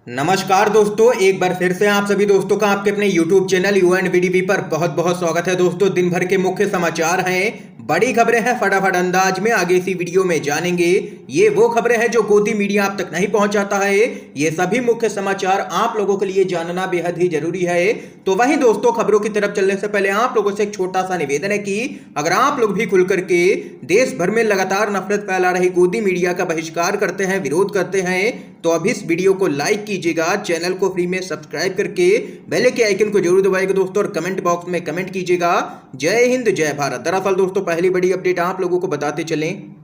नमस्कार दोस्तों, एक बार फिर से आप सभी दोस्तों का आपके अपने YouTube चैनल UNVDB पर बहुत बहुत स्वागत है। दोस्तों, दिन भर के मुख्य समाचार हैं, बड़ी खबरें हैं, फटाफट अंदाज में आगे इसी वीडियो में जानेंगे। ये वो खबरें हैं जो गोदी मीडिया आप तक नहीं पहुंचाता है। ये सभी मुख्य समाचार आप लोगों के लिए जानना बेहद ही जरूरी है। तो वहीं दोस्तों, खबरों की तरफ चलने से पहले आप लोगों से एक छोटा सा निवेदन है कि अगर आप लोग भी खुल करके देश भर में लगातार नफरत फैला रही गोदी मीडिया का बहिष्कार करते हैं, विरोध करते हैं, तो अभी इस वीडियो को लाइक कीजिएगा, चैनल को फ्री में सब्सक्राइब करके बेल के आइकन को जरूर दबाइएगा दोस्तों, और कमेंट बॉक्स में कमेंट कीजिएगा जय हिंद जय भारत। दरअसल दोस्तों, पहली बड़ी अपडेट आप लोगों को बताते चलें।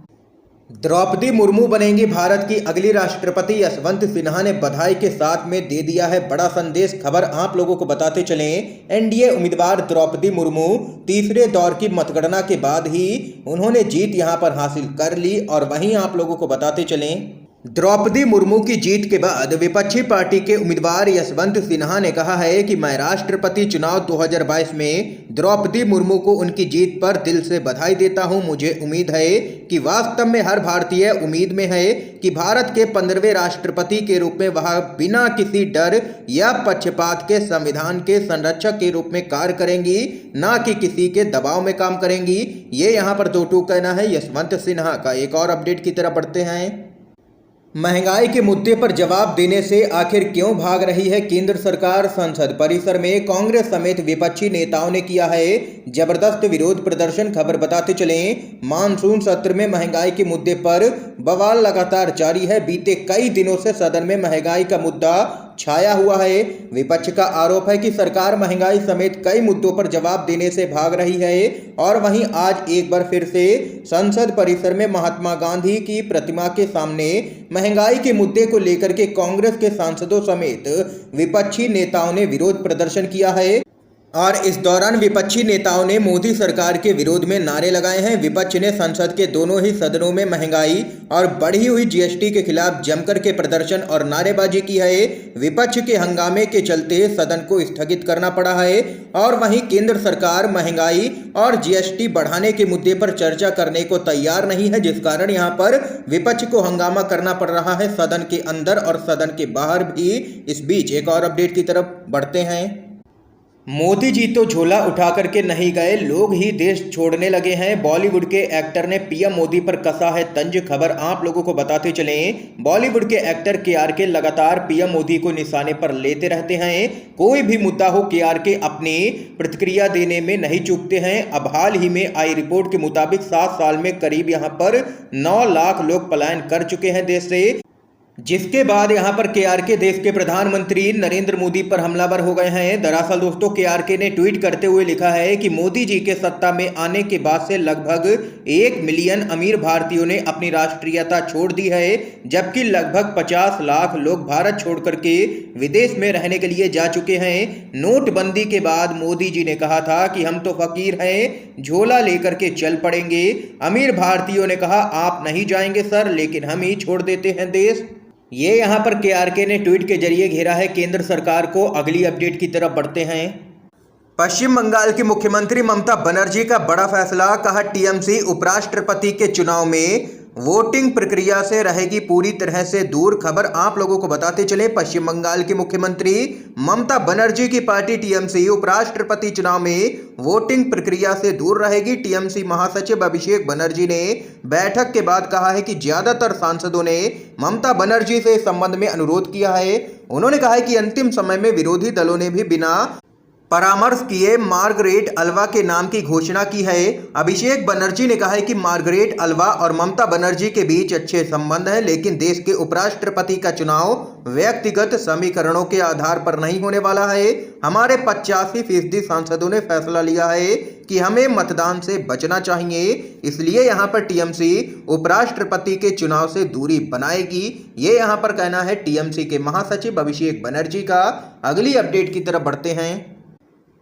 द्रौपदी मुर्मू बनेंगी भारत की अगली राष्ट्रपति, यशवंत सिन्हा ने बधाई के साथ में दे दिया है बड़ा संदेश। खबर आप लोगों को बताते चलें। एनडीए उम्मीदवार द्रौपदी मुर्मू तीसरे दौर की मतगणना के बाद ही उन्होंने जीत यहां पर हासिल कर ली, और वहीं आप लोगों को बताते चलें, द्रौपदी मुर्मू की जीत के बाद विपक्षी पार्टी के उम्मीदवार यशवंत सिन्हा ने कहा है कि मैं राष्ट्रपति चुनाव 2022 में द्रौपदी मुर्मू को उनकी जीत पर दिल से बधाई देता हूं। मुझे उम्मीद है कि वास्तव में हर भारतीय उम्मीद में है कि भारत के 15वें राष्ट्रपति के रूप में वह बिना किसी डर या पक्षपात के संविधान के संरक्षक के रूप में कार्य करेंगी, न कि किसी के दबाव में काम करेंगी। ये यहाँ पर दो टूक कहना है यशवंत सिन्हा का। एक और अपडेट की तरफ बढ़ते हैं। महंगाई के मुद्दे पर जवाब देने से आखिर क्यों भाग रही है केंद्र सरकार? संसद परिसर में कांग्रेस समेत विपक्षी नेताओं ने किया है जबरदस्त विरोध प्रदर्शन। खबर बताते चलें, मानसून सत्र में महंगाई के मुद्दे पर बवाल लगातार जारी है। बीते कई दिनों से सदन में महंगाई का मुद्दा छाया हुआ है। विपक्ष का आरोप है कि सरकार महंगाई समेत कई मुद्दों पर जवाब देने से भाग रही है, और वहीं आज एक बार फिर से संसद परिसर में महात्मा गांधी की प्रतिमा के सामने महंगाई के मुद्दे को लेकर के कांग्रेस के सांसदों समेत विपक्षी नेताओं ने विरोध प्रदर्शन किया है, और इस दौरान विपक्षी नेताओं ने मोदी सरकार के विरोध में नारे लगाए हैं। विपक्ष ने संसद के दोनों ही सदनों में महंगाई और बढ़ी हुई जीएसटी के खिलाफ जमकर के प्रदर्शन और नारेबाजी की है। विपक्ष के हंगामे के चलते सदन को स्थगित करना पड़ा है, और वहीं केंद्र सरकार महंगाई और जीएसटी बढ़ाने के मुद्दे पर चर्चा करने को तैयार नहीं है, जिस कारण यहाँ पर विपक्ष को हंगामा करना पड़ रहा है सदन के अंदर और सदन के बाहर भी। इस बीच एक और अपडेट की तरफ बढ़ते हैं। मोदी जी तो झोला उठा करके नहीं गए, लोग ही देश छोड़ने लगे हैं। बॉलीवुड के एक्टर ने पीएम मोदी पर कसा है तंज। खबर आप लोगों को बताते चलें, बॉलीवुड के एक्टर केआरके लगातार पीएम मोदी को निशाने पर लेते रहते हैं। कोई भी मुद्दा हो, केआरके अपनी प्रतिक्रिया देने में नहीं चूकते हैं। अब हाल ही में आई रिपोर्ट के मुताबिक 7 साल में करीब यहाँ पर 9 लाख लोग पलायन कर चुके हैं देश से, जिसके बाद यहां पर केआरके देश के प्रधानमंत्री नरेंद्र मोदी पर हमलावर हो गए हैं। दरअसल दोस्तों, केआरके ने ट्वीट करते हुए लिखा है कि मोदी जी के सत्ता में आने के बाद से लगभग 1 मिलियन अमीर भारतीयों ने अपनी राष्ट्रीयता छोड़ दी है, जबकि लगभग 50 लाख लोग भारत छोड़ करके विदेश में रहने के लिए जा चुके हैं। नोटबंदी के बाद मोदी जी ने कहा था कि हम तो फकीर हैं, झोला लेकर के चल पड़ेंगे। अमीर भारतीयों ने कहा आप नहीं जाएंगे सर, लेकिन हम ही छोड़ देते हैं देश। ये यहाँ पर केआरके ने ट्वीट के जरिए घेरा है केंद्र सरकार को। अगली अपडेट की तरफ बढ़ते हैं। पश्चिम बंगाल की मुख्यमंत्री ममता बनर्जी का बड़ा फैसला, कहा टीएमसी उपराष्ट्रपति के चुनाव में वोटिंग प्रक्रिया से रहेगी पूरी तरह से दूर। खबर आप लोगों को बताते चले, पश्चिम बंगाल की मुख्यमंत्री ममता बनर्जी की पार्टी टीएमसी उपराष्ट्रपति चुनाव में वोटिंग प्रक्रिया से दूर रहेगी। टीएमसी महासचिव अभिषेक बनर्जी ने बैठक के बाद कहा है कि ज्यादातर सांसदों ने ममता बनर्जी से इस संबंध में अनुरोध किया है। उन्होंने कहा है कि अंतिम समय में विरोधी दलों ने भी बिना परामर्श किए मार्गरेट अल्वा के नाम की घोषणा की है। अभिषेक बनर्जी ने कहा है कि मार्गरेट अल्वा और ममता बनर्जी के बीच अच्छे संबंध हैं, लेकिन देश के उपराष्ट्रपति का चुनाव व्यक्तिगत समीकरणों के आधार पर नहीं होने वाला है। हमारे 85% सांसदों ने फैसला लिया है कि हमें मतदान से बचना चाहिए, इसलिए यहाँ पर टीएमसी उपराष्ट्रपति के चुनाव से दूरी बनाएगी। ये यहाँ पर कहना है टीएमसी के महासचिव अभिषेक बनर्जी का। अगली अपडेट की तरफ बढ़ते हैं।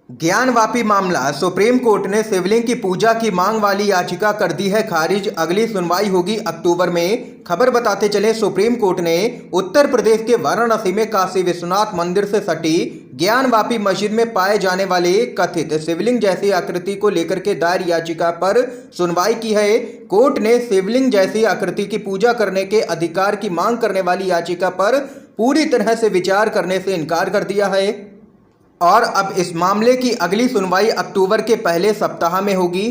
ज्ञानवापी मामला, सुप्रीम कोर्ट ने शिवलिंग की पूजा की मांग वाली याचिका कर दी है खारिज। अगली सुनवाई होगी अक्टूबर में। खबर बताते चले, सुप्रीम कोर्ट ने उत्तर प्रदेश के वाराणसी में काशी विश्वनाथ मंदिर से सटी ज्ञानवापी मस्जिद में पाए जाने वाले कथित शिवलिंग जैसी आकृति को लेकर के दायर याचिका पर सुनवाई की है। कोर्ट ने शिवलिंग जैसी आकृति की पूजा करने के अधिकार की मांग करने वाली याचिका पर पूरी तरह से विचार करने से इनकार कर दिया है और अब इस मामले की अगली सुनवाई अक्टूबर के पहले सप्ताह में होगी।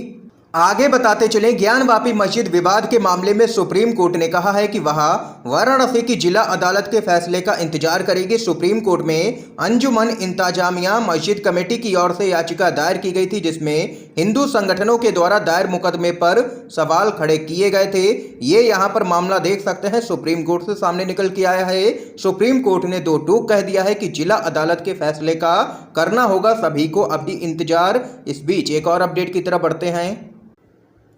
आगे बताते चलें, ज्ञानवापी मस्जिद विवाद के मामले में सुप्रीम कोर्ट ने कहा है कि वह वाराणसी की जिला अदालत के फैसले का इंतजार करेगी। सुप्रीम कोर्ट में अंजुमन इंतजामिया मस्जिद कमेटी की ओर से याचिका दायर की गई थी, जिसमें हिंदू संगठनों के द्वारा दायर मुकदमे पर सवाल खड़े किए गए थे। ये यहाँ पर मामला देख सकते हैं, सुप्रीम कोर्ट से सामने निकल के आया है। सुप्रीम कोर्ट ने दो टूक कह दिया है कि जिला अदालत के फैसले का करना होगा सभी को अभी इंतजार। इस बीच एक और अपडेट की तरफ बढ़ते हैं।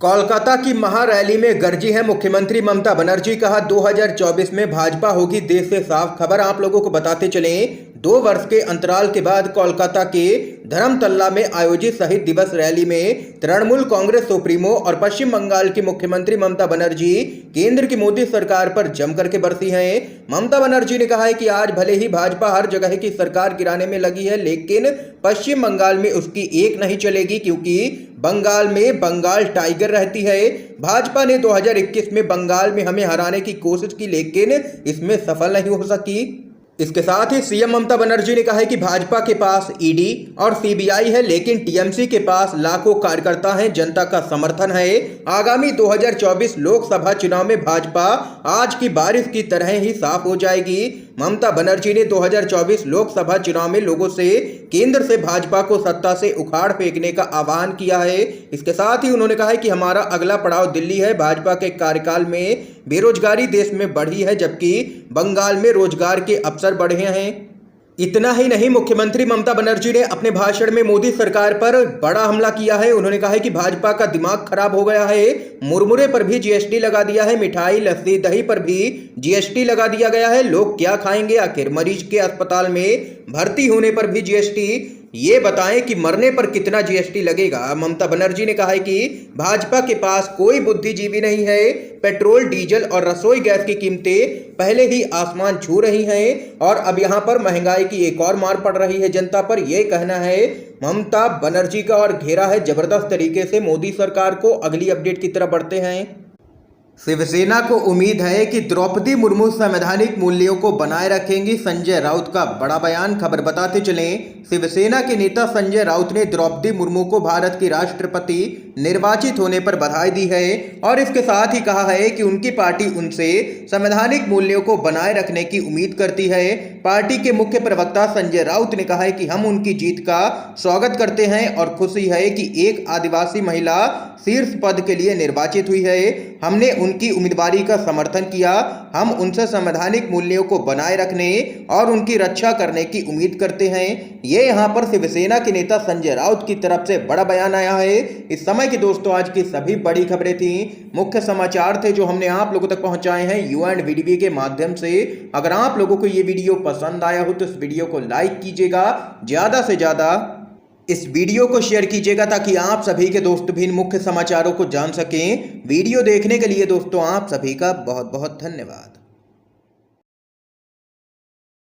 कोलकाता की महारैली में गरजी है मुख्यमंत्री ममता बनर्जी, कहा 2024 में भाजपा होगी देश से साफ। खबर आप लोगों को बताते चलें, 2 वर्ष के अंतराल के बाद कोलकाता के धर्मतल्ला में आयोजित शहीद दिवस रैली में तृणमूल कांग्रेस सुप्रीमो और पश्चिम बंगाल की मुख्यमंत्री ममता बनर्जी केंद्र की मोदी सरकार पर जमकर के बरसी हैं। ममता बनर्जी ने कहा है कि आज भले ही भाजपा हर जगह की सरकार गिराने में लगी है, लेकिन पश्चिम बंगाल में उसकी एक नहीं चलेगी, क्योंकि बंगाल में बंगाल टाइगर रहती है। भाजपा ने 2021 में बंगाल में हमें हराने की कोशिश की, लेकिन इसमें सफल नहीं हो सकी। इसके साथ ही सीएम ममता बनर्जी ने कहा है कि भाजपा के पास ईडी और सीबीआई है, लेकिन टीएमसी के पास लाखों कार्यकर्ता हैं, जनता का समर्थन है। आगामी 2024 लोकसभा चुनाव में भाजपा आज की बारिश की तरह ही साफ हो जाएगी। ममता बनर्जी ने 2024 लोकसभा चुनाव में लोगों से केंद्र से भाजपा को सत्ता से उखाड़ फेंकने का आह्वान किया है। इसके साथ ही उन्होंने कहा है कि हमारा अगला पड़ाव दिल्ली है। भाजपा के कार्यकाल में बेरोजगारी देश में बढ़ी है, जबकि बंगाल में रोजगार के अवसर बढ़े हैं। इतना ही नहीं, मुख्यमंत्री ममता बनर्जी ने अपने भाषण में मोदी सरकार पर बड़ा हमला किया है। उन्होंने कहा है कि भाजपा का दिमाग खराब हो गया है। मुरमुरे पर भी जीएसटी लगा दिया है, मिठाई लस्सी दही पर भी जीएसटी लगा दिया गया है। लोग क्या खाएंगे आखिर? मरीज के अस्पताल में भर्ती होने पर भी जीएसटी। ये बताएं कि मरने पर कितना जीएसटी लगेगा। ममता बनर्जी ने कहा है कि भाजपा के पास कोई बुद्धिजीवी नहीं है। पेट्रोल, डीजल और रसोई गैस की कीमतें पहले ही आसमान छू रही हैं और अब यहां पर महंगाई की एक और मार पड़ रही है जनता पर। यह कहना है ममता बनर्जी का और घेरा है जबरदस्त तरीके से मोदी सरकार को। अगली अपडेट की तरफ बढ़ते हैं। शिवसेना को उम्मीद है कि द्रौपदी मुर्मू संवैधानिक मूल्यों को बनाए रखेंगी, संजय राउत का बड़ा बयान। खबर बताते चलें, शिवसेना के नेता संजय राउत ने द्रौपदी मुर्मू को भारत की राष्ट्रपति निर्वाचित होने पर बधाई दी है और इसके साथ ही कहा है कि उनकी पार्टी उनसे संवैधानिक मूल्यों को बनाए रखने की उम्मीद करती है। पार्टी के मुख्य प्रवक्ता संजय राउत ने कहा है कि हम उनकी जीत का स्वागत करते हैं और खुशी है कि एक आदिवासी महिला शीर्ष पद के लिए निर्वाचित हुई है। हमने उनकी उम्मीदवारी का समर्थन किया। हम उनसे संवैधानिक मूल्यों को बनाए रखने और उनकी रक्षा करने की उम्मीद करते हैं। ये यहाँ पर शिवसेना के नेता संजय राउत की तरफ से बड़ा बयान आया है। इस समय की दोस्तों आज की सभी बड़ी खबरें थी, मुख्य समाचार थे जो हमने आप लोगों तक पहुंचाए हैं UNVDB के माध्यम से। अगर आप लोगों को ये वीडियो पसंद आया हो तो इस वीडियो को लाइक कीजिएगा, ज्यादा से ज्यादा इस वीडियो को शेयर कीजिएगा ताकि आप सभी के दोस्त भी इन मुख्य समाचारों को जान सकें। वीडियो देखने के लिए दोस्तों आप सभी का बहुत बहुत धन्यवाद।